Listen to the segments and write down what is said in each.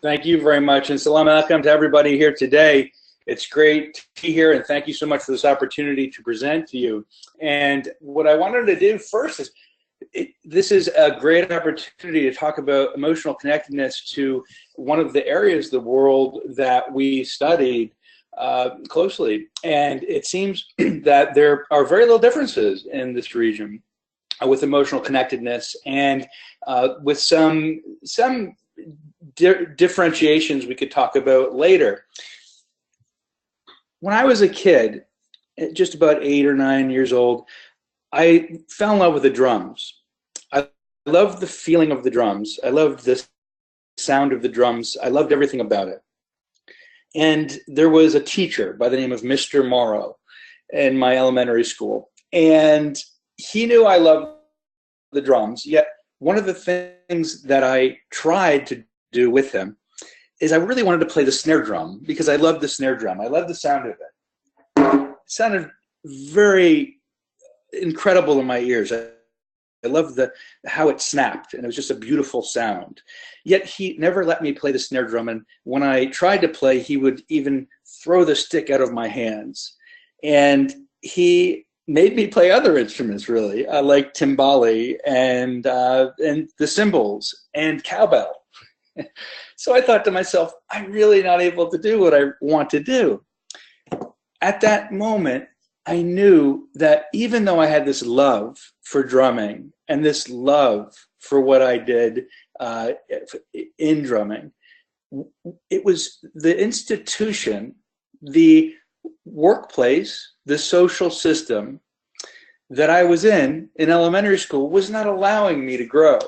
Thank you very much, and salam alaikum to everybody here today. It's great to be here, and thank you so much for this opportunity to present to you. And what I wanted to do first is, this is a great opportunity to talk about emotional connectedness to one of the areas of the world that we studied closely. And it seems that there are very little differences in this region with emotional connectedness, and with some differentiations we could talk about later. When I was a kid, just about 8 or 9 years old, I fell in love with the drums. I loved the feeling of the drums. I loved the sound of the drums. I loved everything about it. And there was a teacher by the name of Mr. Morrow in my elementary school. And he knew I loved the drums, yet one of the things that I tried to do with him is I really wanted to play the snare drum because I loved the snare drum. I loved the sound of it. It sounded very incredible in my ears. I loved how it snapped, and it was just a beautiful sound. Yet he never let me play the snare drum, and when I tried to play, he would even throw the stick out of my hands. And he made me play other instruments, really, like timbali and the cymbals and cowbell. So I thought to myself, I'm really not able to do what I want to do. At that moment, I knew that even though I had this love for drumming and this love for what I did in drumming, it was the institution, the workplace, the social system that I was in elementary school was not allowing me to grow.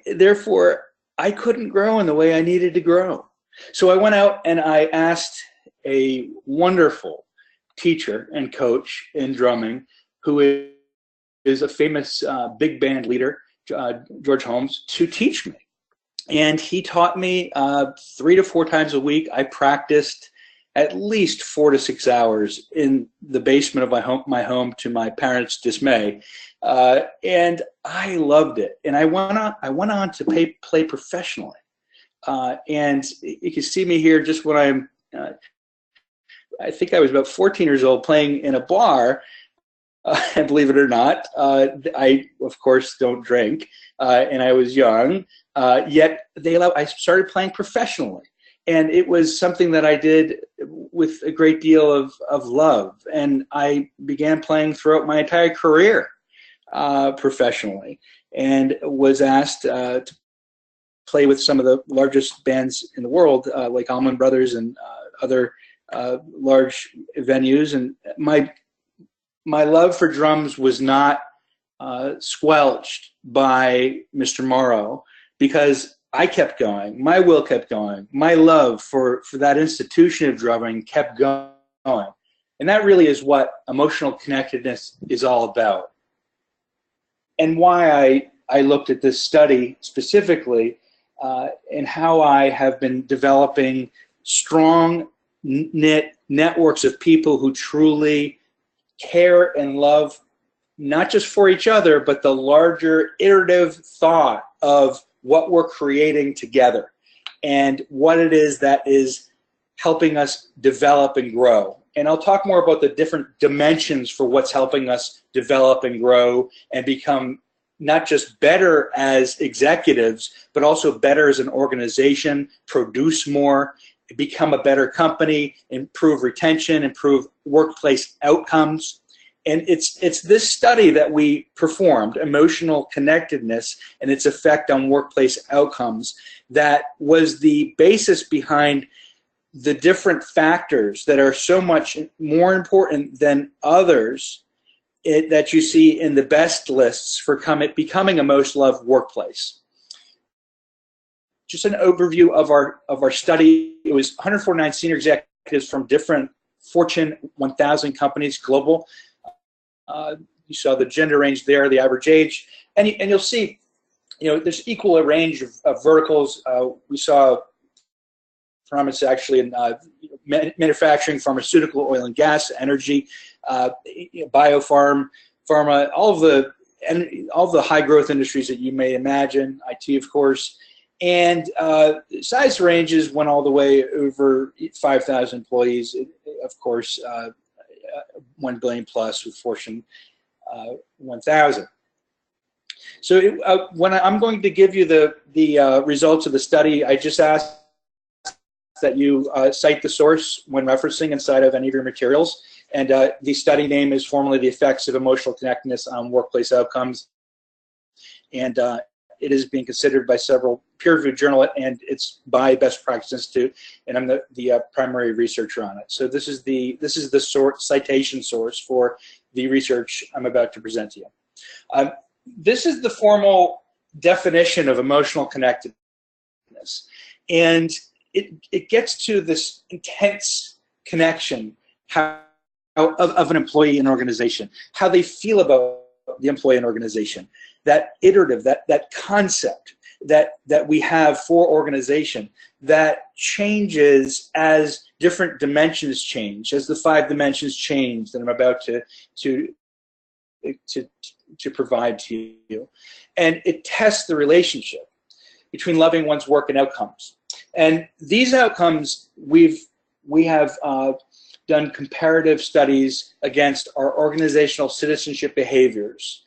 Therefore, I couldn't grow in the way I needed to grow. So I went out and I asked a wonderful teacher and coach in drumming, who is a famous big band leader, George Holmes, to teach me. And he taught me 3 to 4 times a week. I practiced at least 4 to 6 hours in the basement of my home to my parents' dismay. And I loved it. And I went on to play professionally. And you can see me here just when I'm, I think I was about 14 years old playing in a bar. And believe it or not, I, of course, don't drink. And I was young. Yet I started playing professionally. And it was something that I did with a great deal of love. And I began playing throughout my entire career professionally, and was asked to play with some of the largest bands in the world, like Allman Brothers and other large venues. And my love for drums was not squelched by Mr. Morrow, because I kept going. My will kept going. My love for that institution of drumming kept going. And that really is what emotional connectedness is all about. And why I looked at this study specifically, and how I have been developing strong knit networks of people who truly care and love not just for each other, but the larger iterative thought of what we're creating together and what it is that is helping us develop and grow. And I'll talk more about the different dimensions for what's helping us develop and grow and become not just better as executives, but also better as an organization, produce more, become a better company, improve retention, improve workplace outcomes. And it's this study that we performed, emotional connectedness and its effect on workplace outcomes, that was the basis behind the different factors that are so much more important than others that you see in the best lists for becoming a most loved workplace. Just an overview of our study. It was 149 senior executives from different Fortune 1000 companies, global. You saw the gender range there, the average age, and you'll see, there's equal a range of verticals. We saw promise actually in manufacturing, pharmaceutical, oil and gas, energy, biopharma, all of the high growth industries that you may imagine, IT, of course. And size ranges went all the way over 5,000 employees, of course, 1 billion plus with Fortune 1000. So when I'm going to give you the results of the study, I just ask that you cite the source when referencing inside of any of your materials. And the study name is formally The Effects of Emotional Connectedness on Workplace Outcomes. And it is being considered by several peer-reviewed journals, and it's by Best Practice Institute, and I'm the primary researcher on it. So this is the citation source for the research I'm about to present to you. This is the formal definition of emotional connectedness, and it gets to this intense connection of an employee and organization, how they feel about the employee and organization, that iterative, that concept that we have for organization that changes as different dimensions change, as the 5 dimensions change that I'm about to provide to you. And it tests the relationship between loving one's work and outcomes. And these outcomes, we have done comparative studies against our organizational citizenship behaviors,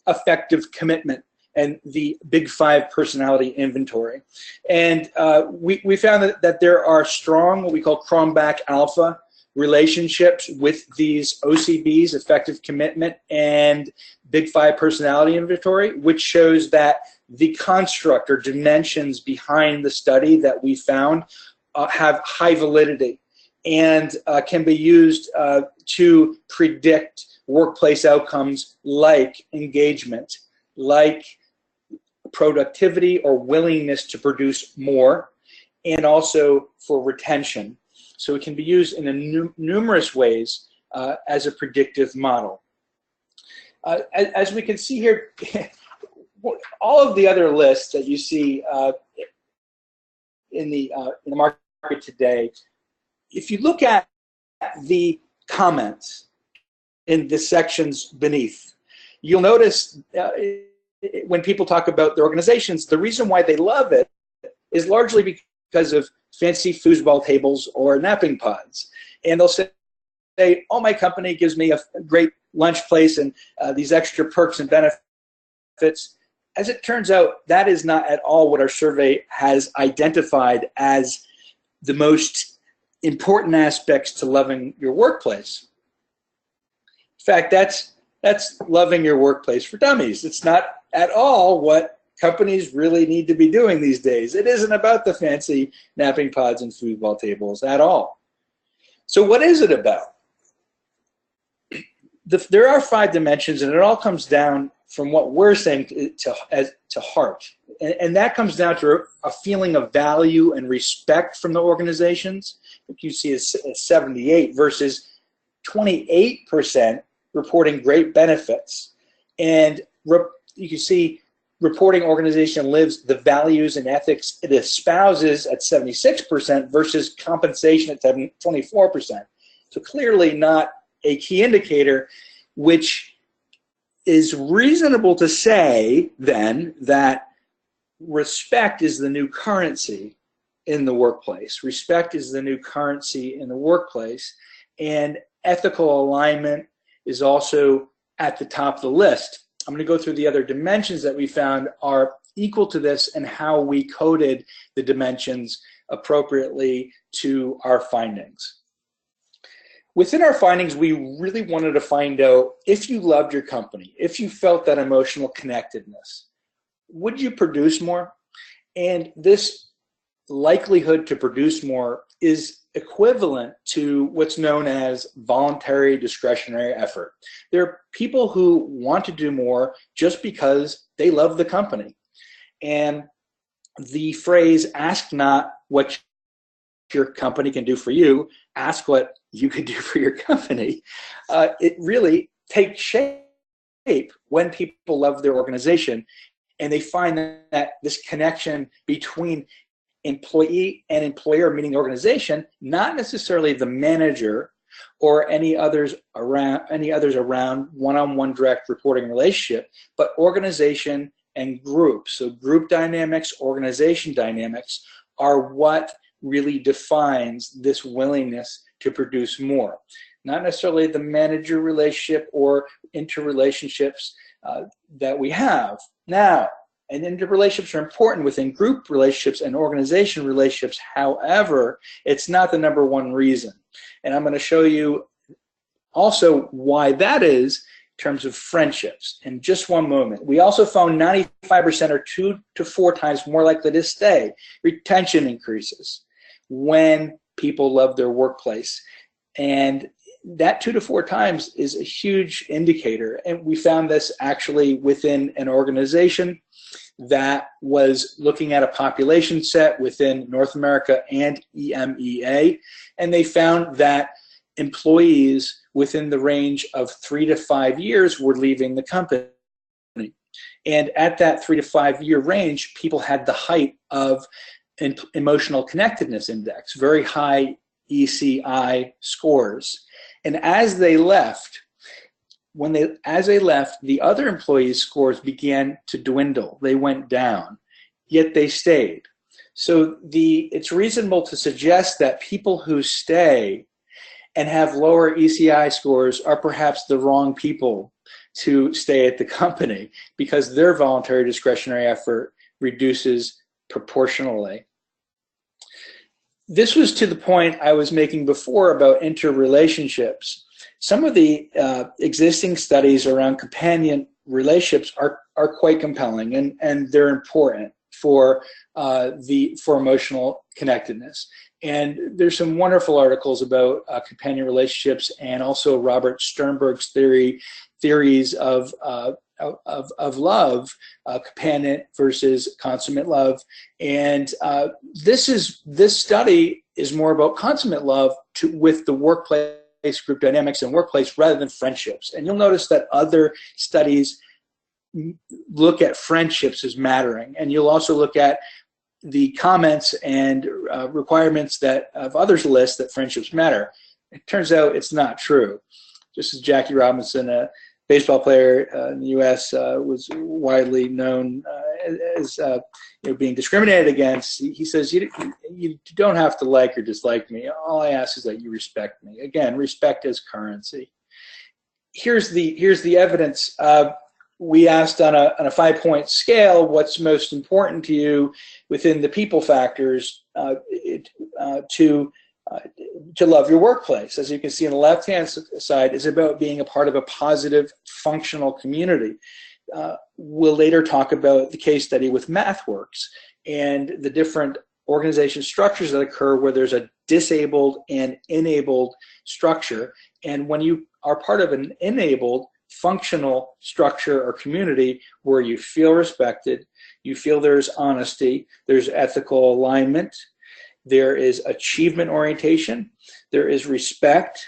effective commitment, and the Big 5 personality inventory. And we found that there are strong, what we call Cronbach alpha relationships with these OCBs, effective commitment, and Big 5 personality inventory, which shows that the construct or dimensions behind the study that we found have high validity and can be used to predict workplace outcomes like engagement, like productivity or willingness to produce more, and also for retention. So it can be used in numerous ways as a predictive model. As we can see here, all of the other lists that you see in the market today, if you look at the comments in the sections beneath, you'll notice when people talk about their organizations, the reason why they love it is largely because of fancy foosball tables or napping pods. And they'll say, oh, my company gives me a great lunch place and these extra perks and benefits. As it turns out, that is not at all what our survey has identified as the most important aspects to loving your workplace. In fact, that's loving your workplace for dummies. It's not at all what companies really need to be doing these days. It isn't about the fancy napping pods and foosball tables at all. So what is it about? There are 5 dimensions, and it all comes down from what we're saying to heart. And that comes down to a feeling of value and respect from the organizations. You see is 78 versus 28% reporting great benefits. And you can see reporting organization lives the values and ethics it espouses at 76% versus compensation at 24%. So clearly not a key indicator, which is reasonable to say then that respect is the new currency in the workplace. Respect is the new currency in the workplace, and ethical alignment is also at the top of the list. I'm going to go through the other dimensions that we found are equal to this and how we coded the dimensions appropriately to our findings. Within our findings, we really wanted to find out if you loved your company, if you felt that emotional connectedness, would you produce more? And this likelihood to produce more is equivalent to what's known as voluntary discretionary effort. There are people who want to do more just because they love the company. And the phrase, ask not what your company can do for you, ask what you can do for your company, it really takes shape when people love their organization and they find that this connection between employee and employer, meaning organization, not necessarily the manager or any others around one-on-one direct reporting relationship, but organization and group. So group dynamics, organization dynamics are what really defines this willingness to produce more. Not necessarily the manager relationship or interrelationships that we have. Now, and interrelationships are important within group relationships and organization relationships. However, it's not the number one reason. And I'm going to show you also why that is in terms of friendships in just one moment. We also found 95% are 2 to 4 times more likely to stay. Retention increases when people love their workplace. And that 2 to 4 times is a huge indicator. And we found this actually within an organization that was looking at a population set within North America and EMEA. And they found that employees within the range of 3 to 5 years were leaving the company. And at that 3 to 5 year range, people had the height of an emotional connectedness index, very high ECI scores. And as they left, the other employees' scores began to dwindle. They went down, yet they stayed. So it's reasonable to suggest that people who stay and have lower ECI scores are perhaps the wrong people to stay at the company because their voluntary discretionary effort reduces proportionally. This was to the point I was making before about interrelationships. Some of the existing studies around companion relationships are quite compelling, and they're important for emotional connectedness. And there's some wonderful articles about companion relationships, and also Robert Sternberg's theories of love, companion versus consummate love. And this study is more about consummate love with the workplace group dynamics and workplace rather than friendships. And you'll notice that other studies look at friendships as mattering. And you'll also look at the comments and requirements of others' list that friendships matter. It turns out it's not true. Just as Jackie Robinson, a baseball player in the U.S., was widely known as being discriminated against, he says, you don't have to like or dislike me. All I ask is that you respect me. Again, respect as currency. Here's the evidence. We asked on a 5-point scale, what's most important to you within the people factors to love your workplace. As you can see on the left-hand side, is about being a part of a positive, functional community. We'll later talk about the case study with MathWorks and the different organization structures that occur where there's a disabled and enabled structure. And when you are part of an enabled, functional structure or community where you feel respected, you feel there's honesty, there's ethical alignment, there is achievement orientation, there is respect,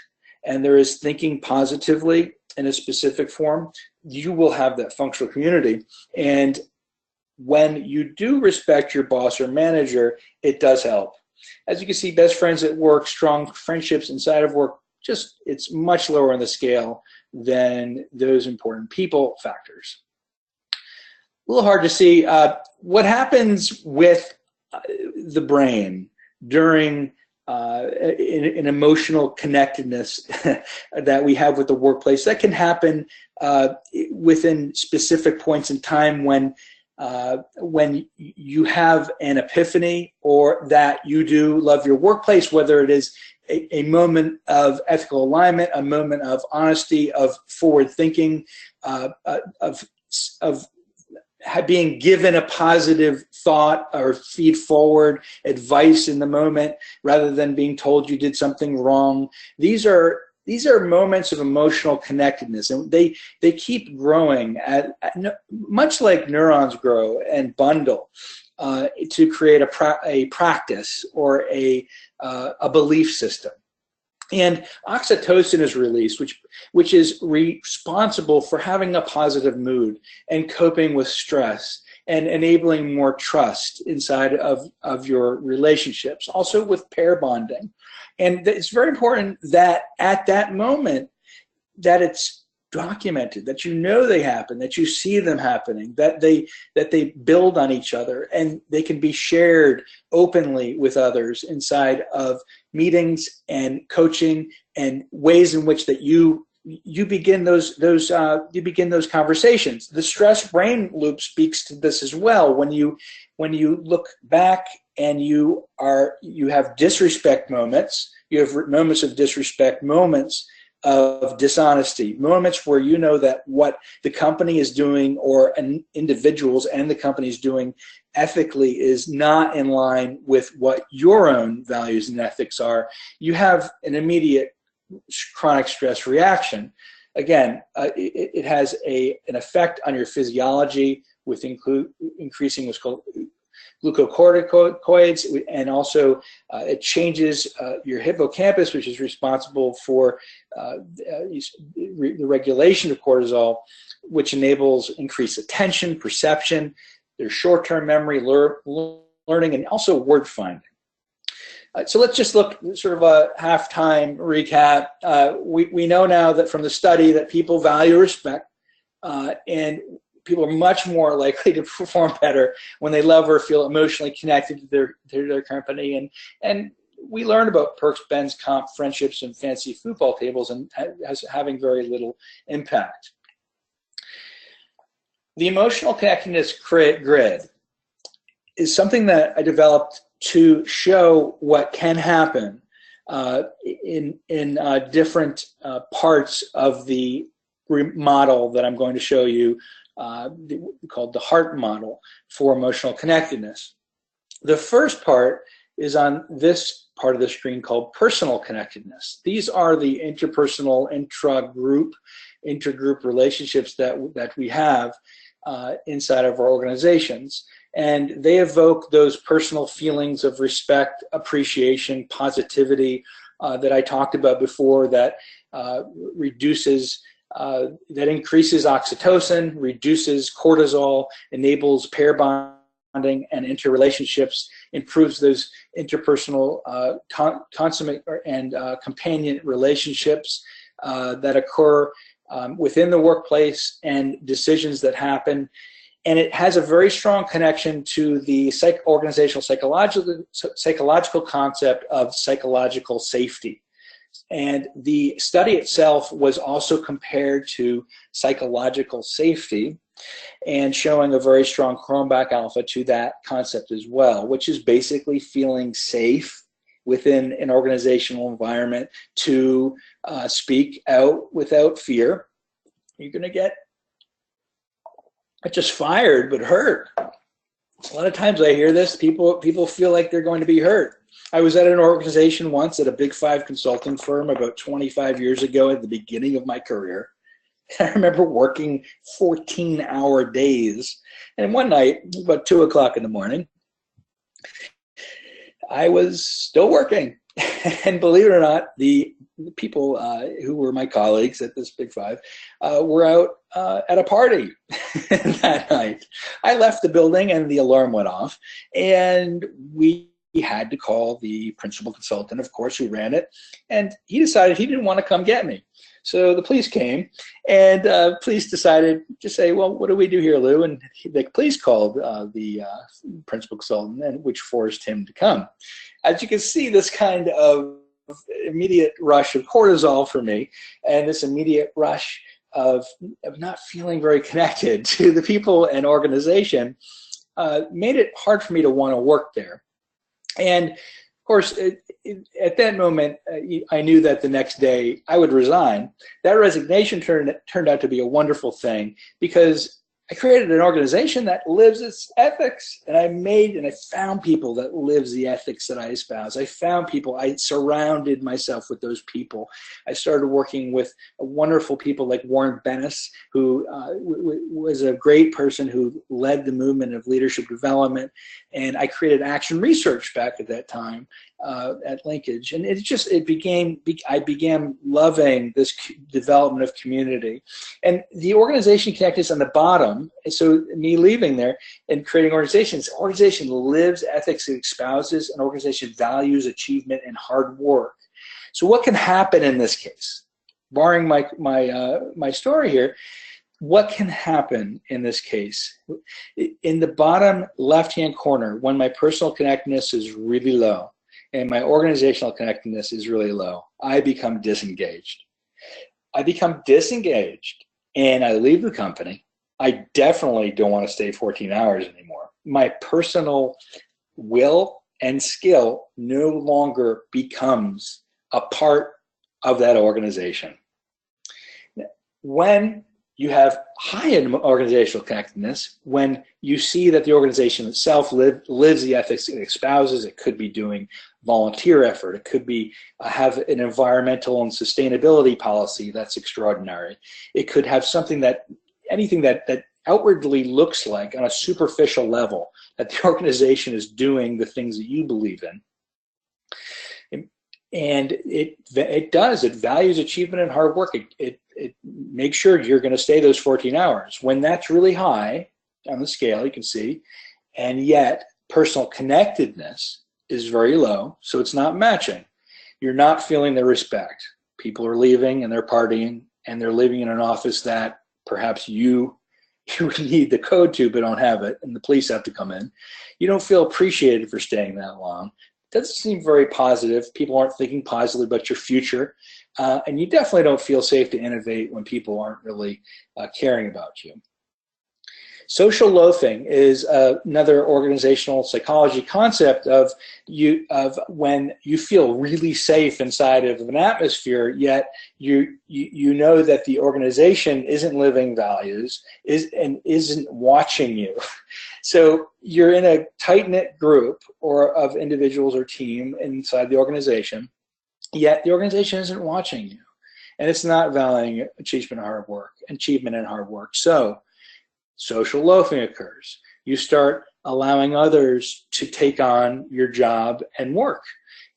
and there is thinking positively in a specific form, you will have that functional community. And when you do respect your boss or manager, it does help. As you can see, best friends at work, strong friendships inside of work, it's much lower on the scale than those important people factors. A little hard to see. What happens with the brain during an emotional connectedness that we have with the workplace? That can happen within specific points in time when you have an epiphany or that you do love your workplace, whether it is a moment of ethical alignment, a moment of honesty, of forward thinking, of being given a positive thought or feed forward advice in the moment rather than being told you did something wrong. These are moments of emotional connectedness, and they keep growing much like neurons grow and bundle to create a practice or a belief system. And oxytocin is released, which is responsible for having a positive mood and coping with stress and enabling more trust inside of your relationships, also with pair bonding. And it's very important that at that moment that it's documented, that you know they happen, that you see them happening, that they build on each other, and they can be shared openly with others inside of meetings and coaching, and ways in which that you begin those conversations. The stress brain loop speaks to this as well. When you look back and you have disrespect moments, you have moments of disrespect, moments of dishonesty, moments where you know that what the company is doing, or individuals and the company is doing ethically, is not in line with what your own values and ethics are. You have an immediate chronic stress reaction. Again, it has an effect on your physiology with increasing what's called glucocorticoids, and also it changes your hippocampus, which is responsible for the regulation of cortisol, which enables increased attention, perception, their short-term memory, learning, and also word finding. So let's just look sort of a halftime recap. We know now that from the study that people value respect, and people are much more likely to perform better when they love or feel emotionally connected to their company. And we learned about perks, bends, comp, friendships, and fancy football tables, and having very little impact. The emotional connectedness grid is something that I developed to show what can happen in different parts of the model that I'm going to show you, called the heart model for emotional connectedness. The first part is on this part of the screen called personal connectedness. These are the interpersonal, intergroup relationships that we have inside of our organizations. And they evoke those personal feelings of respect, appreciation, positivity that I talked about before, that increases oxytocin, reduces cortisol, enables pair bonding and interrelationships, improves those interpersonal consummate and companion relationships that occur within the workplace, and decisions that happen. And it has a very strong connection to the organizational psychological concept of psychological safety. And the study itself was also compared to psychological safety, and showing a very strong Cronbach alpha to that concept as well, which is basically feeling safe within an organizational environment to speak out without fear. You're going to get not just fired, but hurt. A lot of times I hear this, people feel like they're going to be hurt. I was at an organization once at a Big 5 consulting firm about 25 years ago at the beginning of my career. I remember working 14-hour days. And one night, about 2 o'clock in the morning, I was still working. And believe it or not, the people who were my colleagues at this Big 5 were out at a party that night. I left the building and the alarm went off, and we had to call the principal consultant, of course, who ran it, and he decided he didn't want to come get me. So the police came, and police decided to say, well, what do we do here, Lou? And the police called the principal consultant, and which forced him to come. As you can see, this kind of immediate rush of cortisol for me, and this immediate rush of not feeling very connected to the people and organization made it hard for me to want to work there. And of course, at that moment, I knew that the next day I would resign. That resignation turned out to be a wonderful thing, because I created an organization that lives its ethics, and I found people that lives the ethics that I espouse. I found people, I surrounded myself with those people. I started working with wonderful people like Warren Bennis, who was a great person who led the movement of leadership development. And I created Action Research back at that time at Linkage. And I began loving this development of community. And the organization Connectedness on the bottom, so me leaving there and creating organizations, organization lives ethics it espouses, an organization values achievement and hard work. So what can happen in this case? barring my story here, what can happen in this case? In the bottom left-hand corner, when my personal connectedness is really low and my organizational connectedness is really low, I become disengaged. I become disengaged and I leave the company. I definitely don't want to stay 14 hours anymore. My personal will and skill no longer becomes a part of that organization. When you have high organizational connectedness, when you see that the organization itself lives the ethics it espouses, it could be doing volunteer effort, it could be have an environmental and sustainability policy that's extraordinary. It could have anything that outwardly looks like on a superficial level that the organization is doing the things that you believe in. And it values achievement and hard work. It makes sure you're going to stay those 14 hours. When that's really high on the scale, you can see, and yet personal connectedness is very low, so it's not matching. You're not feeling the respect. People are leaving and they're partying and they're living in an office that perhaps you need the code to but don't have it, and the police have to come in. You don't feel appreciated for staying that long. Doesn't seem very positive. People aren't thinking positively about your future. And you definitely don't feel safe to innovate when people aren't really caring about you. Social loafing is another organizational psychology concept of when you feel really safe inside of an atmosphere, yet you know that the organization isn't living values and isn't watching you. So you're in a tight-knit group or of individuals or team inside the organization, yet the organization isn't watching you, and it's not valuing achievement and hard work. So social loafing occurs. You start allowing others to take on your job and work,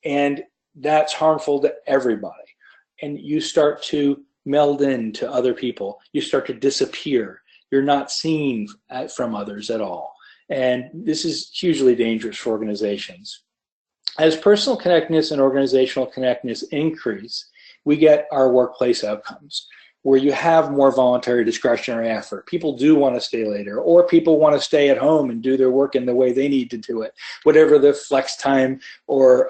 and that's harmful to everybody. And you start to meld into other people. You start to disappear. You're not seen from others at all. And this is hugely dangerous for organizations. As personal connectedness and organizational connectedness increase, we get our workplace outcomes, where you have more voluntary discretionary effort. People do want to stay later, or people want to stay at home and do their work in the way they need to do it, whatever the flex time or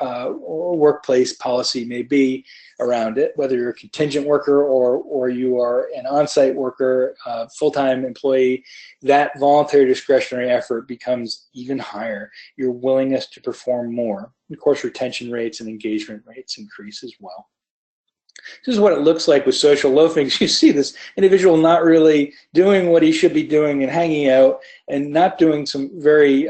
workplace policy may be around it, whether you're a contingent worker or you are an on-site worker, full-time employee. That voluntary discretionary effort becomes even higher. Your willingness to perform more. Of course, retention rates and engagement rates increase as well. This is what it looks like with social loafing. You see this individual not really doing what he should be doing and hanging out and not doing some very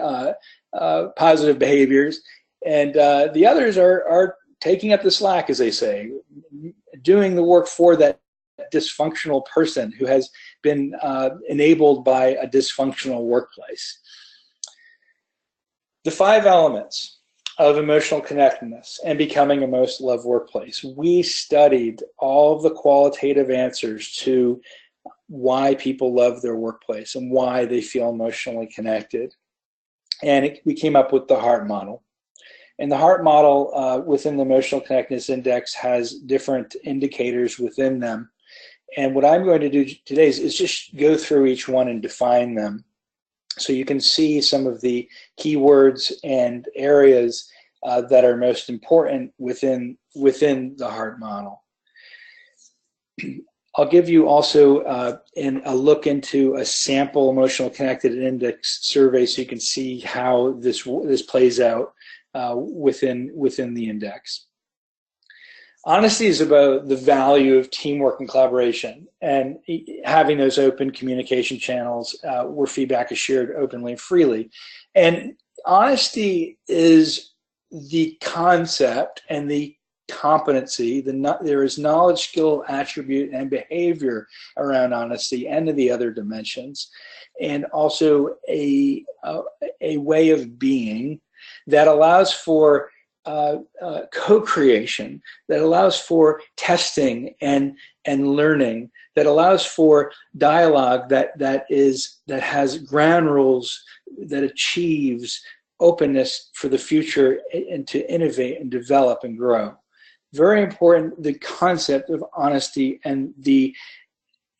positive behaviors. And the others are taking up the slack, as they say, doing the work for that dysfunctional person who has been enabled by a dysfunctional workplace. The 5 elements of emotional connectedness and becoming a most loved workplace. We studied all of the qualitative answers to why people love their workplace and why they feel emotionally connected. And we came up with the HEART model. And the HEART model within the Emotional Connectedness Index has different indicators within them. And what I'm going to do today is just go through each one and define them, so you can see some of the keywords and areas that are most important within the HEART model. I'll give you also a look into a sample Emotional Connected Index survey, so you can see how this plays out within the index. Honesty is about the value of teamwork and collaboration, and having those open communication channels where feedback is shared openly and freely. And honesty is the concept and the competency. There is knowledge, skill, attribute, and behavior around honesty and the other dimensions, and also a way of being that allows for co-creation, that allows for testing and learning, that allows for dialogue that has ground rules, that achieves openness for the future and to innovate and develop and grow. very important, the concept of honesty and the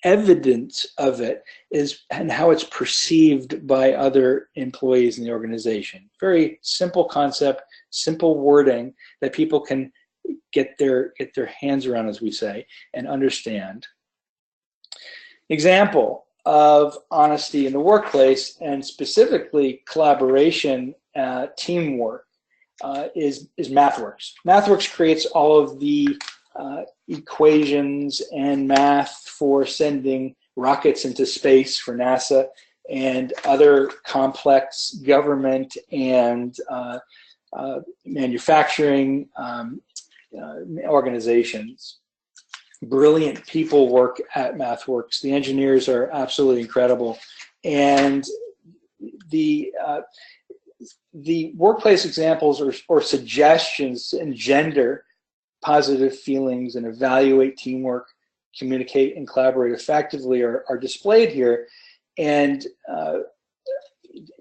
evidence of it is, and how it's perceived by other employees in the organization. Very simple concept, simple wording that people can get their hands around, as we say, and understand. Example of honesty in the workplace, and specifically collaboration, teamwork, is MathWorks. MathWorks creates all of the equations and math for sending rockets into space for NASA and other complex government and manufacturing organizations. Brilliant people work at MathWorks. The engineers are absolutely incredible. And the workplace examples or suggestions engender positive feelings and evaluate teamwork, communicate and collaborate effectively are displayed here. And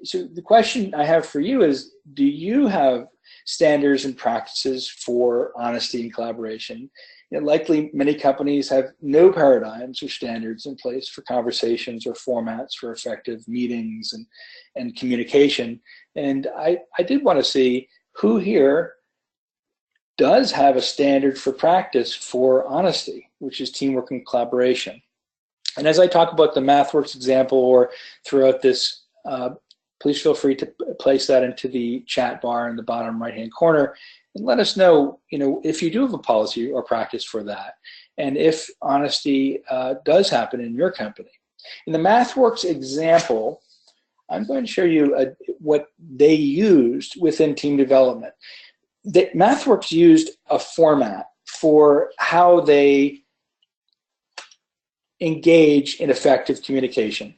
so the question I have for you is, do you have standards and practices for honesty and collaboration? Likely many companies have no paradigms or standards in place for conversations or formats for effective meetings and communication. And I did want to see who here does have a standard for practice for honesty, which is teamwork and collaboration. And as I talk about the MathWorks example or throughout this, please feel free to place that into the chat bar in the bottom right-hand corner and let us know, if you do have a policy or practice for that, and if honesty does happen in your company. In the MathWorks example, I'm going to show you what they used within team development. MathWorks used a format for how they engage in effective communication.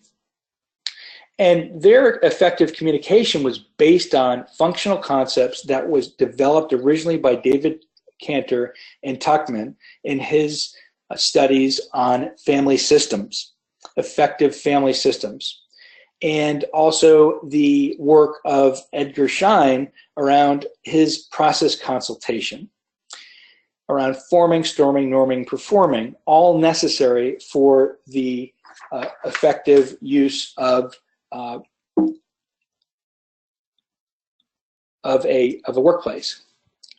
And their effective communication was based on functional concepts that was developed originally by David Cantor and Tuckman in his studies on family systems, effective family systems, and also the work of Edgar Schein around his process consultation, around forming, storming, norming, performing, all necessary for the effective use of a workplace.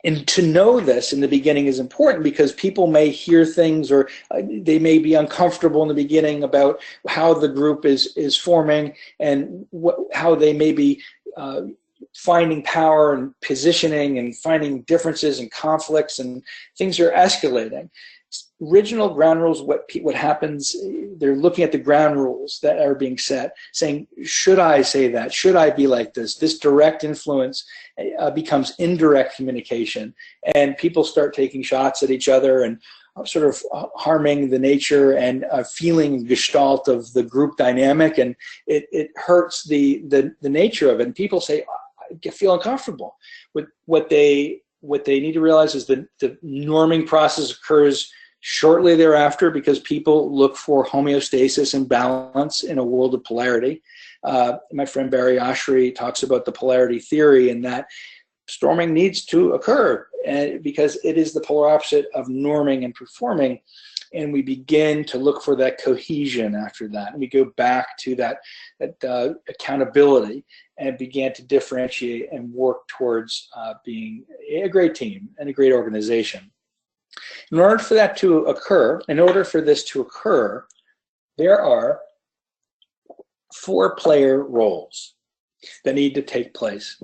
And to know this in the beginning is important because people may hear things or they may be uncomfortable in the beginning about how the group is forming and how they may be finding power and positioning and finding differences and conflicts, and things are escalating. Original ground rules, what happens, they're looking at the ground rules that are being set, saying, should I say that? Should I be like this? This direct influence becomes indirect communication, and people start taking shots at each other and sort of harming the nature and feeling gestalt of the group dynamic, and it hurts the nature of it. And people say, I feel uncomfortable. What they need to realize is that the norming process occurs shortly thereafter because people look for homeostasis and balance in a world of polarity. My friend Barry Oshry talks about the polarity theory, and that storming needs to occur because it is the polar opposite of norming and performing. And we begin to look for that cohesion after that. And we go back to that accountability and began to differentiate and work towards being a great team and a great organization. In order for this to occur, there are 4 player roles that need to take place.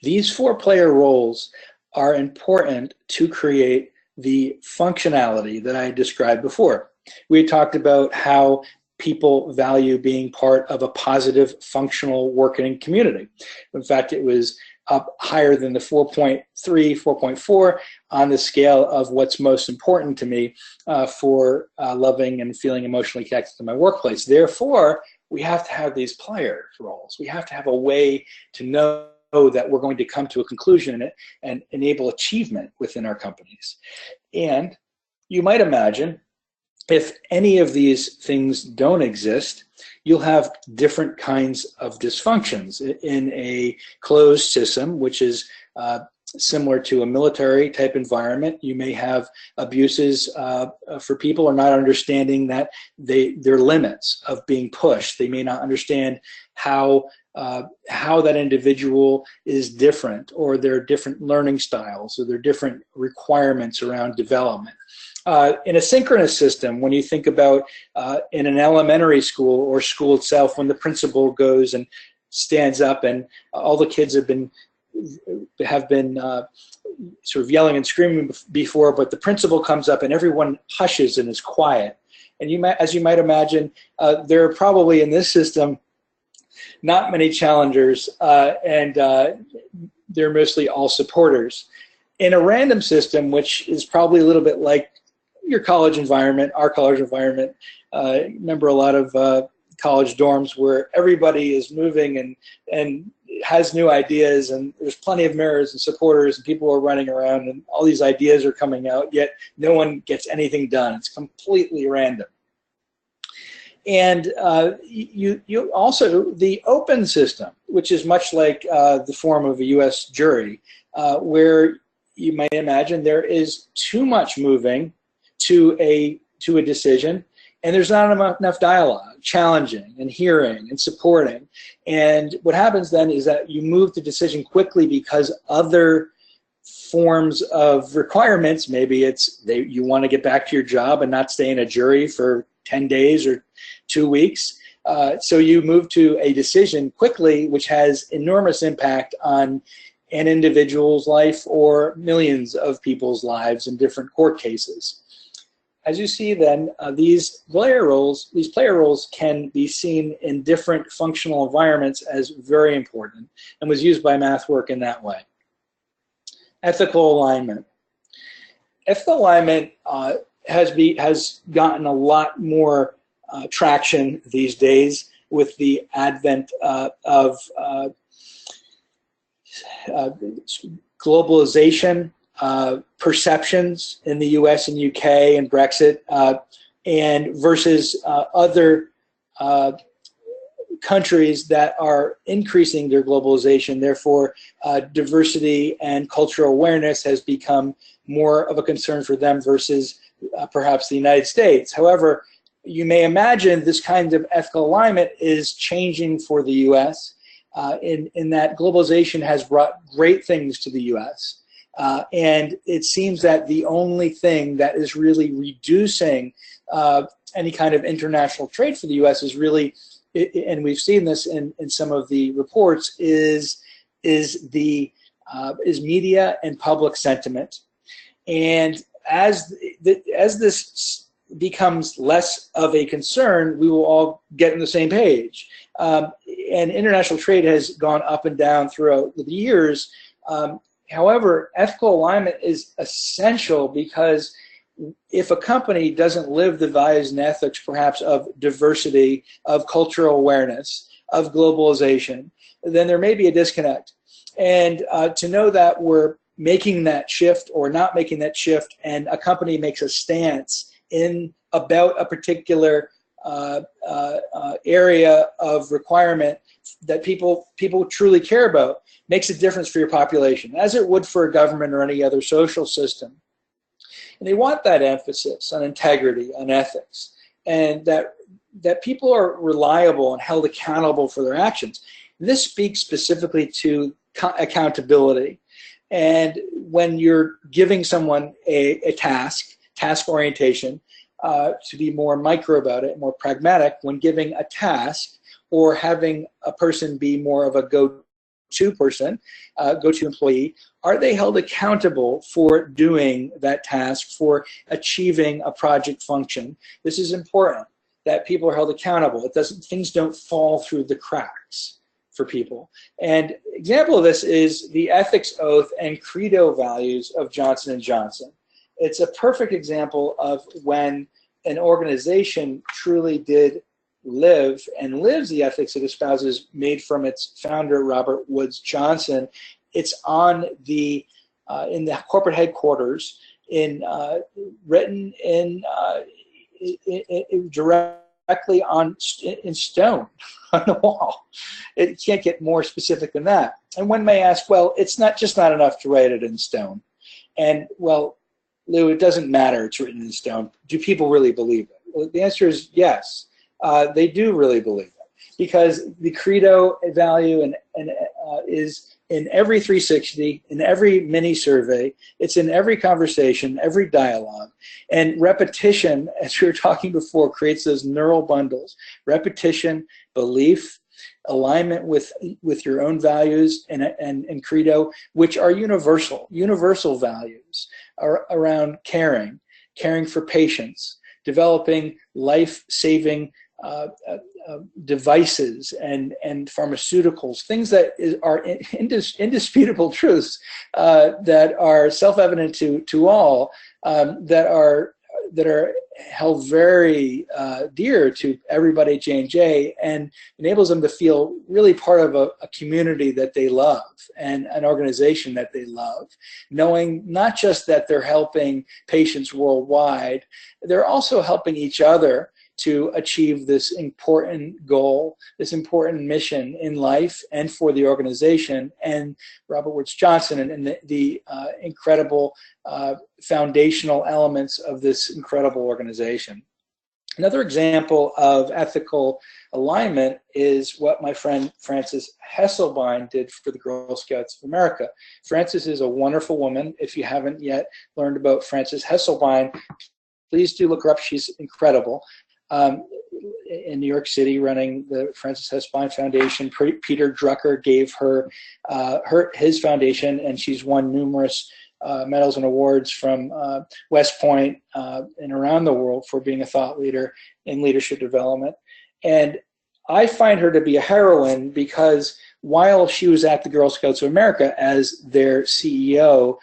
These 4 player roles are important to create the functionality that I described before. We talked about how people value being part of a positive, functional, working community. In fact, it was up higher than the 4.3, 4.4 on the scale of what's most important to me for loving and feeling emotionally connected to my workplace. Therefore, we have to have these player roles. We have to have a way to know that we're going to come to a conclusion in it and enable achievement within our companies. And you might imagine if any of these things don't exist, you'll have different kinds of dysfunctions in a closed system, which is similar to a military type environment. You may have abuses for people are not understanding that their limits of being pushed. They may not understand how that individual is different, or their different learning styles, or their different requirements around development. In a synchronous system, when you think about in an elementary school or school itself, when the principal goes and stands up and all the kids have been sort of yelling and screaming before, but the principal comes up and everyone hushes and is quiet. And as you might imagine, there are probably in this system not many challengers, and they're mostly all supporters. In a random system, which is probably a little bit like your college environment, our college environment, remember a lot of college dorms where everybody is moving and has new ideas, and there's plenty of mirrors and supporters and people are running around and all these ideas are coming out, yet no one gets anything done. It's completely random. And you also, the open system, which is much like the form of a U.S. jury, where you might imagine there is too much moving to a decision, and there's not enough dialogue, challenging and hearing and supporting. And what happens then is that you move the decision quickly because other forms of requirements, maybe it's you want to get back to your job and not stay in a jury for 10 days or 2 weeks. So you move to a decision quickly, which has enormous impact on an individual's life or millions of people's lives in different court cases. As you see then, these player roles can be seen in different functional environments as very important, and was used by MathWork in that way. Ethical alignment. Ethical alignment has gotten a lot more traction these days with the advent of globalization, perceptions in the US and UK and Brexit, and versus other countries that are increasing their globalization. Therefore, diversity and cultural awareness has become more of a concern for them versus perhaps the United States. However, you may imagine this kind of ethical alignment is changing for the US in that globalization has brought great things to the US. And it seems that the only thing that is really reducing any kind of international trade for the U.S. is really, and we've seen this in some of the reports, is media and public sentiment. And as this becomes less of a concern, we will all get on the same page. And international trade has gone up and down throughout the years. However, ethical alignment is essential because if a company doesn't live the values and ethics, perhaps of diversity, of cultural awareness, of globalization, then there may be a disconnect. And to know that we're making that shift or not making that shift, and a company makes a stance in about a particular area of requirement that people truly care about, makes a difference for your population, as it would for a government or any other social system. And they want that emphasis on integrity, on ethics, and that people are reliable and held accountable for their actions. This speaks specifically to accountability. And when you're giving someone a task orientation, to be more micro about it, more pragmatic, when giving a task or having a person be more of a go-to person, go-to employee, are they held accountable for doing that task, for achieving a project function? This is important, that people are held accountable. Things don't fall through the cracks for people. And example of this is the ethics oath and credo values of Johnson & Johnson. It's a perfect example of when an organization truly did live and lives the ethics it espouses, made from its founder, Robert Woods Johnson. It's on the in the corporate headquarters, written in direct directly in stone on the wall. It can't get more specific than that. And one may ask, well, it's not enough to write it in stone. And well, Lou, it doesn't matter it's written in stone. Do people really believe it? Well, the answer is yes. They do really believe it, because the credo value is in every 360, in every mini survey. It's in every conversation, every dialogue. And repetition, as we were talking before, creates those neural bundles. Repetition, belief, alignment with your own values and credo, which are universal values around caring for patients, developing life-saving devices and pharmaceuticals, things that are indisputable truths that are self-evident to all, that are held very dear to everybody at J&J, and enables them to feel really part of a community that they love and an organization that they love, knowing not just that they're helping patients worldwide, they're also helping each other to achieve this important goal, this important mission in life and for the organization, and Robert Woods Johnson and the incredible foundational elements of this incredible organization. Another example of ethical alignment is what my friend Frances Hesselbein did for the Girl Scouts of America. Frances is a wonderful woman. If you haven't yet learned about Frances Hesselbein, please do look her up. She's incredible. In New York City, running the Frances Hesselbein Foundation. Peter Drucker gave her his foundation, and she's won numerous medals and awards from West Point and around the world for being a thought leader in leadership development. And I find her to be a heroine because while she was at the Girl Scouts of America as their CEO,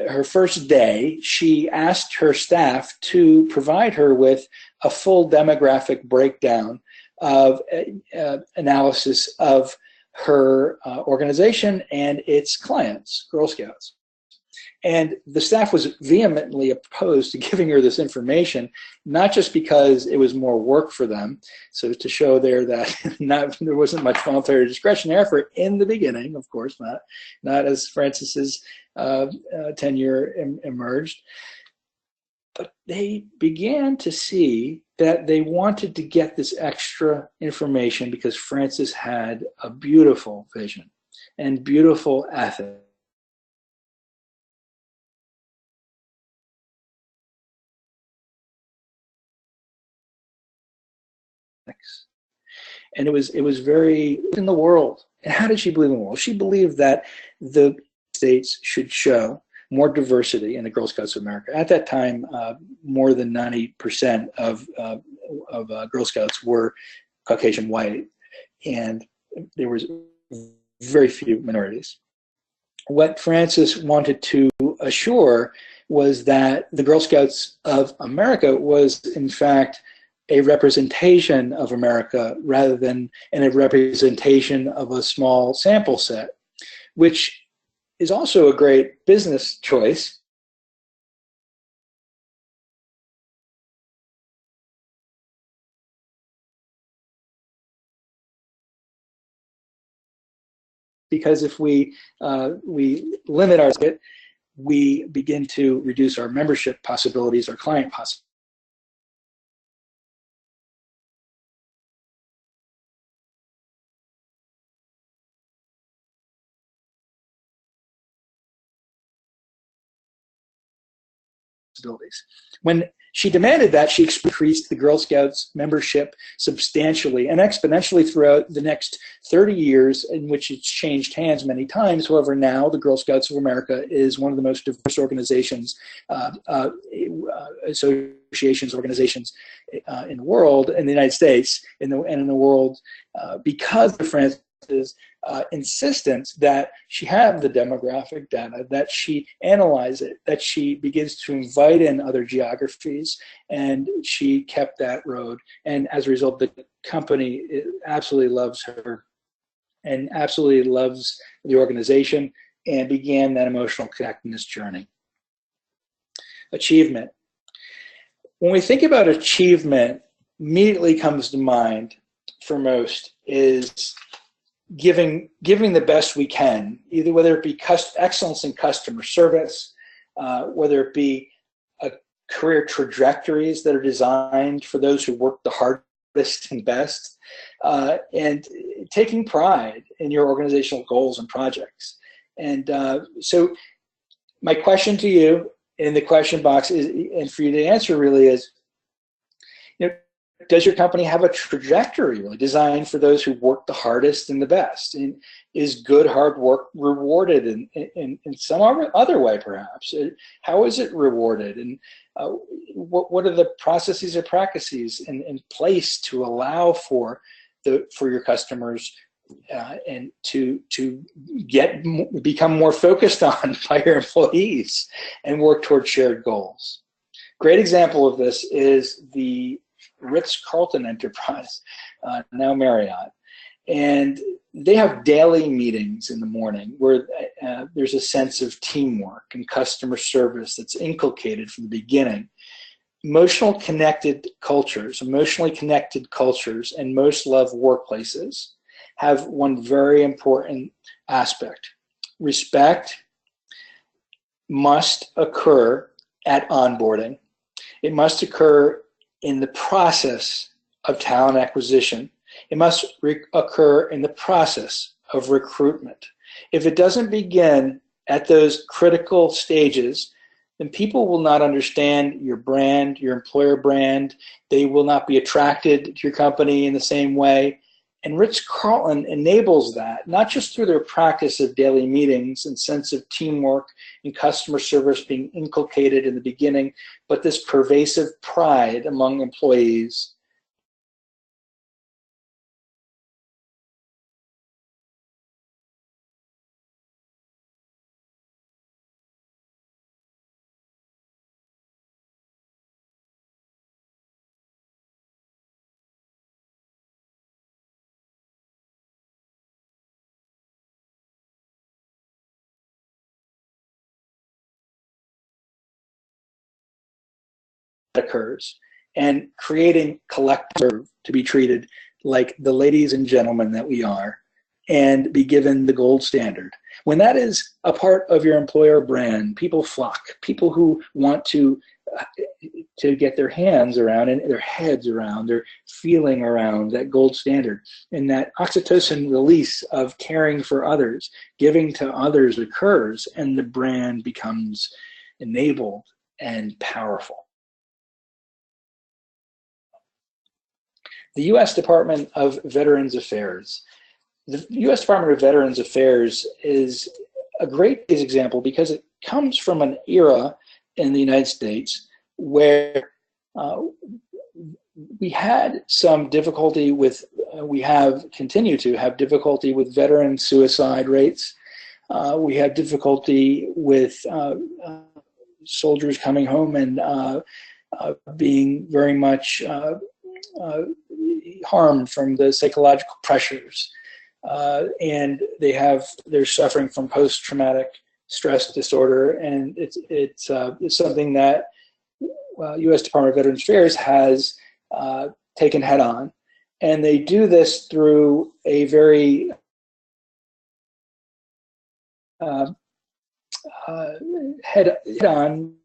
her first day, she asked her staff to provide her with a full demographic breakdown of analysis of her organization and its clients, Girl Scouts. And the staff was vehemently opposed to giving her this information, not just because it was more work for them, so to show there that there wasn't much voluntary discretionary effort in the beginning, of course, not as Frances's tenure emerged, but they began to see that they wanted to get this extra information because Frances had a beautiful vision and beautiful ethics. And it was very in the world. And how did she believe in the world? She believed that the states should show more diversity in the Girl Scouts of America. At that time, more than 90% of Girl Scouts were Caucasian white, and there was very few minorities. What Frances wanted to assure was that the Girl Scouts of America was, in fact, a representation of America rather than a representation of a small sample set, which is also a great business choice. Because if we limit our market, we begin to reduce our membership possibilities, our client possibilities. When she demanded that, she increased the Girl Scouts membership substantially and exponentially throughout the next 30 years, in which it's changed hands many times. However, now the Girl Scouts of America is one of the most diverse organizations, organizations in the world, in the United States, and in the world, because of Frances' insistence that she have the demographic data, that she analyze it, that she begins to invite in other geographies, and she kept that road. And as a result, the company absolutely loves her and absolutely loves the organization, and began that emotional connectedness journey. Achievement. When we think about achievement, immediately comes to mind for most is giving the best we can, either whether it be excellence in customer service, whether it be career trajectories that are designed for those who work the hardest and best, and taking pride in your organizational goals and projects. And so my question to you in the question box is, and for you to answer really is, does your company have a trajectory really designed for those who work the hardest and the best? And is good hard work rewarded in some other way, perhaps? How is it rewarded? And what are the processes or practices in place to allow for your customers and to become more focused on by your employees and work toward shared goals? Great example of this is the Ritz-Carlton enterprise, now Marriott. And they have daily meetings in the morning where there's a sense of teamwork and customer service that's inculcated from the beginning. Emotionally connected cultures and most loved workplaces have one very important aspect. Respect must occur at onboarding. It must occur in the process of talent acquisition. It must occur in the process of recruitment. If it doesn't begin at those critical stages, then people will not understand your brand, your employer brand. They will not be attracted to your company in the same way. And Ritz-Carlton enables that, not just through their practice of daily meetings and sense of teamwork and customer service being inculcated in the beginning, but this pervasive pride among employees. Occurs, and creating collective to be treated like the ladies and gentlemen that we are and be given the gold standard. When that is a part of your employer brand, people flock. People who want to get their hands around and their heads around, their feeling around that gold standard. And that oxytocin release of caring for others, giving to others occurs, and the brand becomes enabled and powerful. The U.S. Department of Veterans Affairs. The U.S. Department of Veterans Affairs is a great example because it comes from an era in the United States where we had some difficulty with, continue to have difficulty with veteran suicide rates. We have difficulty with soldiers coming home and being very much harmed from the psychological pressures, and they're suffering from post-traumatic stress disorder, and it's something that U.S. Department of Veterans Affairs has taken head on, and they do this through a very head on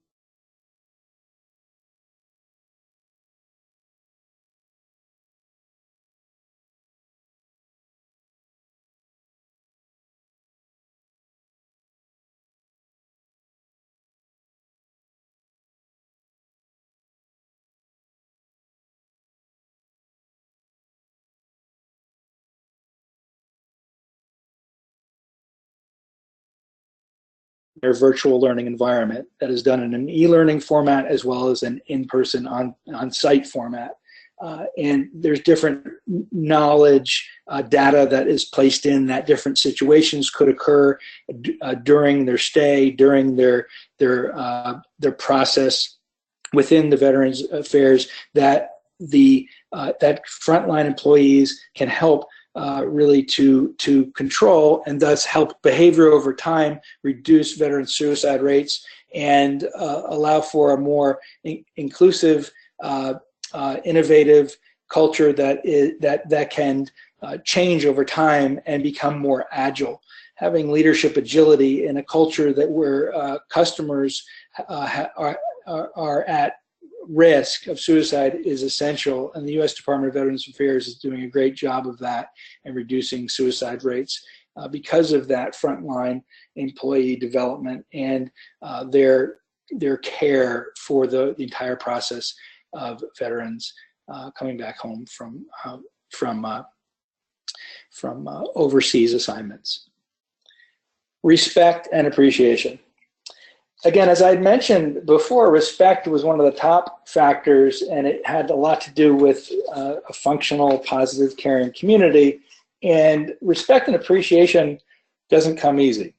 their virtual learning environment that is done in an e-learning format as well as an in-person on-site format. And there's different knowledge data that is placed in that different situations could occur during their stay, during their process within the Veterans Affairs, that that frontline employees can help really to control and thus help behavior over time, reduce veteran suicide rates, and allow for a more inclusive innovative culture that can change over time and become more agile. Having leadership agility in a culture where customers are at risk of suicide is essential, and the U.S. Department of Veterans Affairs is doing a great job of that and reducing suicide rates because of that frontline employee development and their care for the entire process of veterans coming back home from overseas assignments. Respect and appreciation. Again, as I had mentioned before, respect was one of the top factors, and it had a lot to do with a functional, positive, caring community. And respect and appreciation doesn't come easy.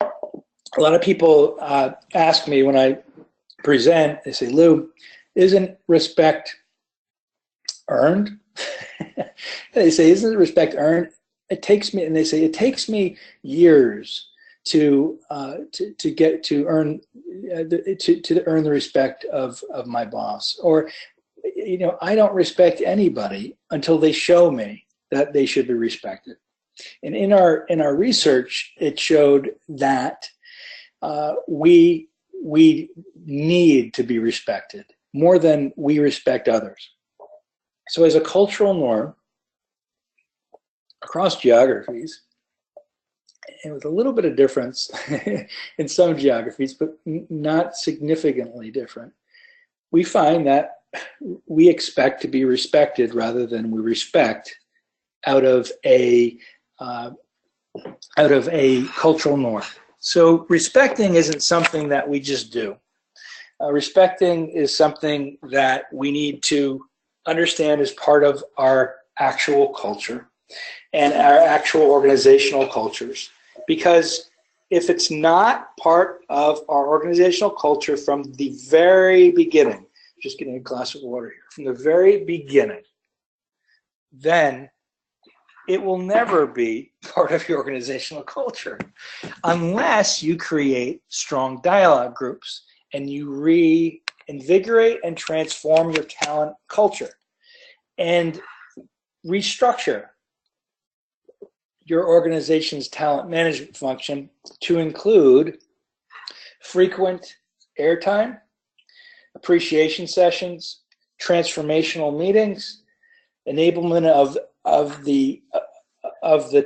A lot of people ask me when I present, they say, Lou, isn't respect earned? They say, isn't respect earned? It takes me, and they say, it takes me years to earn the respect of my boss. Or, you know, I don't respect anybody until they show me that they should be respected. And in our research, it showed that we need to be respected more than we respect others. So as a cultural norm across geographies, and with a little bit of difference in some geographies, but not significantly different, we find that we expect to be respected rather than we respect out of a cultural norm. So respecting isn't something that we just do. Respecting is something that we need to understand as part of our actual culture and our actual organizational cultures. Because if it's not part of our organizational culture from the very beginning, just getting a glass of water here, from the very beginning, then it will never be part of your organizational culture unless you create strong dialogue groups and you reinvigorate and transform your talent culture and restructure your organization's talent management function to include frequent airtime, appreciation sessions, transformational meetings, enablement of the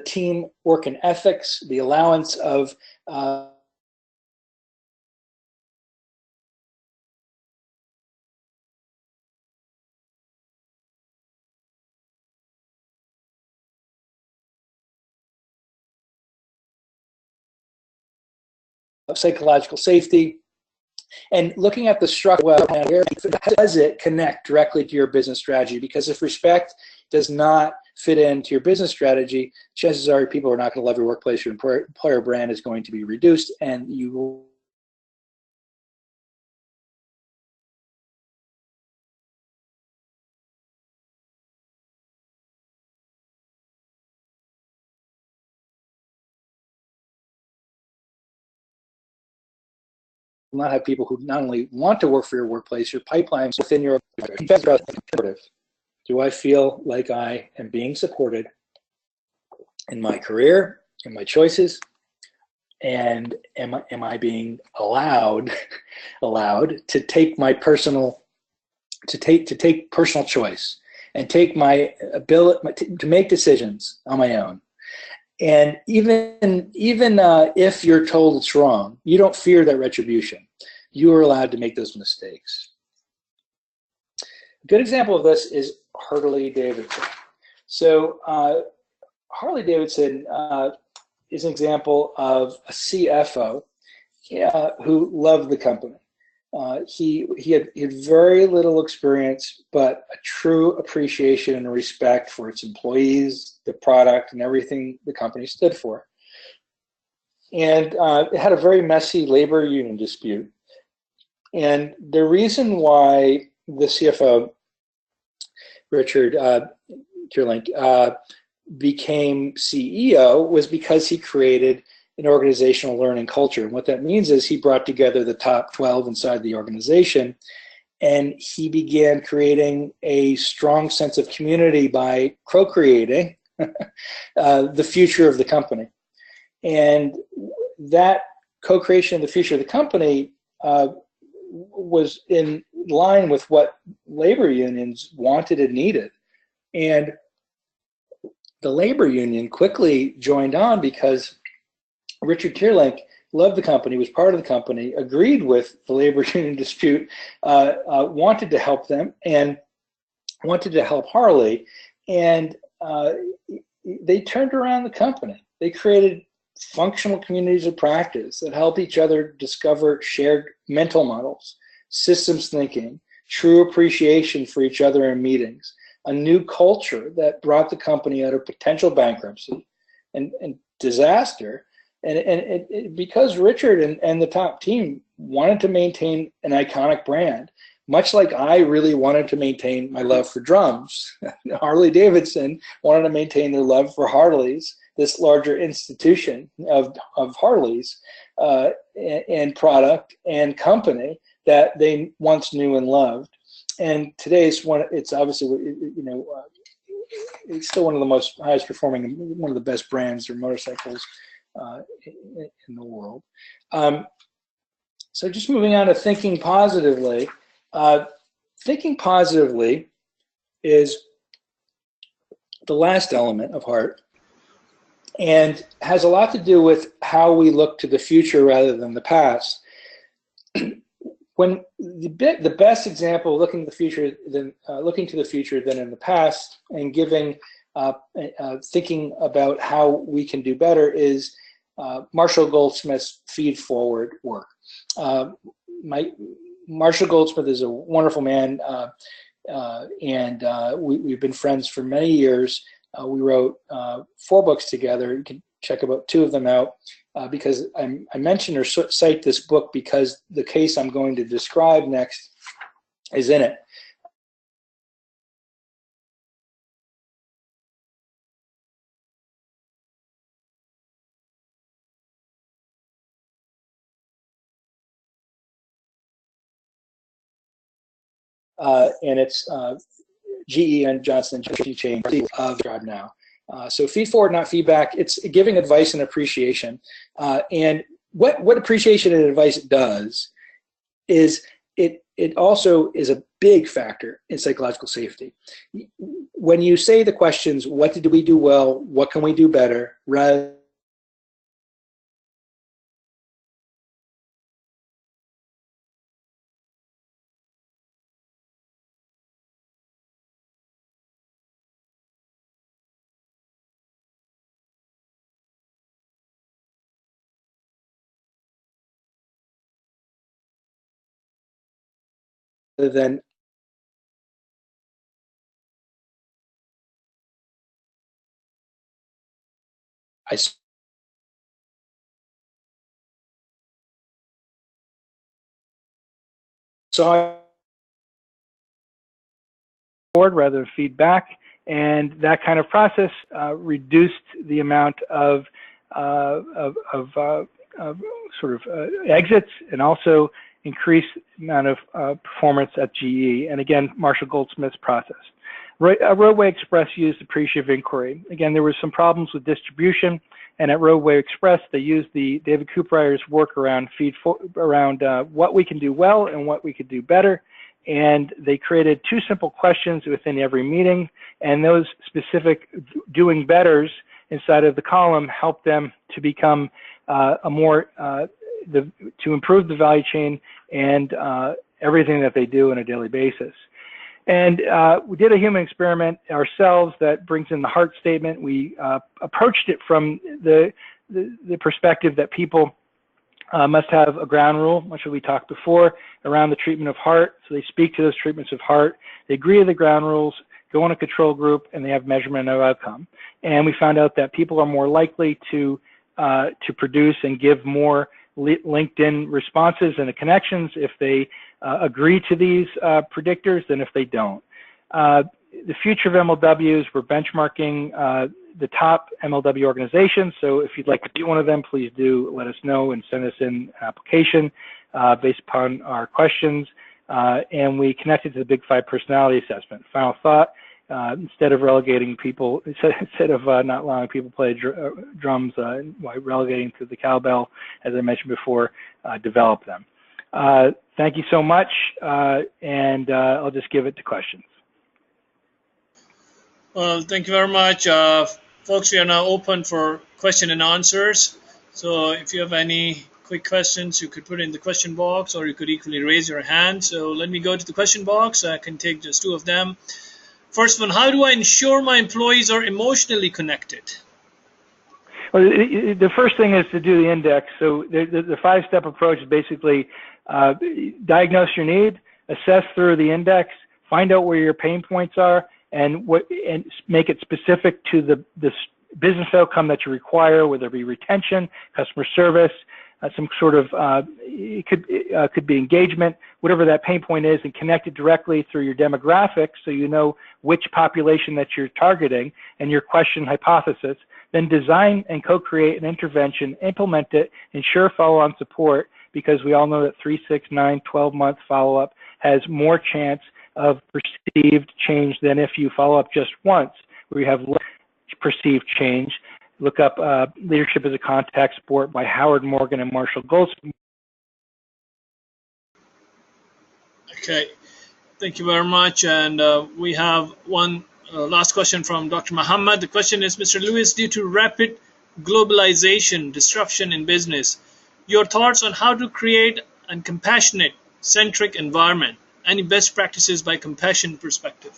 team work and ethics, the allowance of psychological safety, and looking at the structure, well, does it connect directly to your business strategy? Because if respect does not fit into your business strategy, chances are people are not going to love your workplace, your employer brand is going to be reduced, and you will not have people who not only want to work for your workplace, your pipelines within your organization. Do I feel like I am being supported in my career, in my choices, and am I being allowed to take my personal take personal choice and take my ability to make decisions on my own? And even if you're told it's wrong, you don't fear that retribution. You are allowed to make those mistakes. A good example of this is Harley Davidson. So Harley Davidson is an example of a CFO who loved the company. He had very little experience, but a true appreciation and respect for its employees, the product, and everything the company stood for. And it had a very messy labor union dispute. And the reason why the CFO, Richard Kierlink, became CEO was because he created an organizational learning culture. And what that means is he brought together the top 12 inside the organization and he began creating a strong sense of community by co-creating the future of the company. And that co-creation of the future of the company was in line with what labor unions wanted and needed. And the labor union quickly joined on because Richard Teerlink loved the company, was part of the company, agreed with the labor union dispute, wanted to help them, and wanted to help Harley. And they turned around the company. They created functional communities of practice that help each other discover shared mental models, systems thinking, true appreciation for each other in meetings, a new culture that brought the company out of potential bankruptcy and disaster. And because Richard and the top team wanted to maintain an iconic brand, much like I really wanted to maintain my love for drums, Harley Davidson wanted to maintain their love for Harleys, this larger institution of Harleys and product and company that they once knew and loved. And today's one, it's obviously, it's still one of the most highest performing, one of the best brands or motorcycles in the world. So just moving on to thinking positively. Thinking positively is the last element of heart and has a lot to do with how we look to the future rather than the past. When the best example of looking to the future than in the past and giving thinking about how we can do better is Marshall Goldsmith's feed forward work. Marshall Goldsmith is a wonderful man, and we've been friends for many years. We wrote 4 books together. You can check about 2 of them out because I mention or cite this book because the case I'm going to describe next is in it. And it's GE and Johnson chain of Drive Now. So feed forward, not feedback. It's giving advice and appreciation. And what appreciation and advice does is it also is a big factor in psychological safety. When you say the questions, what did we do well? What can we do better? Rather than I saw forward rather than feedback, and that kind of process reduced the amount of exits and also increased the amount of performance at GE. And again, Marshall Goldsmith's process. Roadway Express used appreciative inquiry. Again, there were some problems with distribution, and at Roadway Express, they used the David Cooper's work around what we can do well and what we could do better. And they created 2 simple questions within every meeting, and those specific doing betters inside of the column helped them to become to improve the value chain and everything that they do on a daily basis. And we did a human experiment ourselves that brings in the heart statement. We approached it from the perspective that people must have a ground rule, much as we talked before, around the treatment of heart. So they speak to those treatments of heart. They agree to the ground rules, go in a control group, and they have measurement of outcome. And we found out that people are more likely to produce and give more LinkedIn responses and connections if they agree to these predictors than if they don't. The future of MLWs, we're benchmarking the top MLW organizations. So if you'd like to be one of them, please do let us know and send us in an application based upon our questions. and we connected to the Big Five personality assessment. Final thought, instead of relegating people, instead of not allowing people to play drums, relegating to the cowbell, as I mentioned before, develop them. Thank you so much, and I'll just give it to questions. Well, thank you very much. Folks, we are now open for question and answers. So if you have any quick questions, you could put it in the question box, or you could equally raise your hand. So let me go to the question box. I can take just two of them. First one, how do I ensure my employees are emotionally connected? Well, the first thing is to do the index. So the five-step approach is basically diagnose your need, assess through the index, find out where your pain points are, and make it specific to the business outcome that you require, whether it be retention, customer service, some sort of it could be engagement, whatever that pain point is, and connect it directly through your demographics, so you know which population that you're targeting and your question hypothesis. Then design and co-create an intervention, implement it, ensure follow-on support, because we all know that 3, 6, 9, 12-month follow-up has more chance of perceived change than if you follow up just once, where you have less perceived change. Look up Leadership as a Contact Sport by Howard Morgan and Marshall Goldsmith. Okay, thank you very much. And we have one last question from Dr. Muhammad. The question is, Mr. Lewis, due to rapid globalization, disruption in business, your thoughts on how to create a compassionate, centric environment? Any best practices by compassion perspective?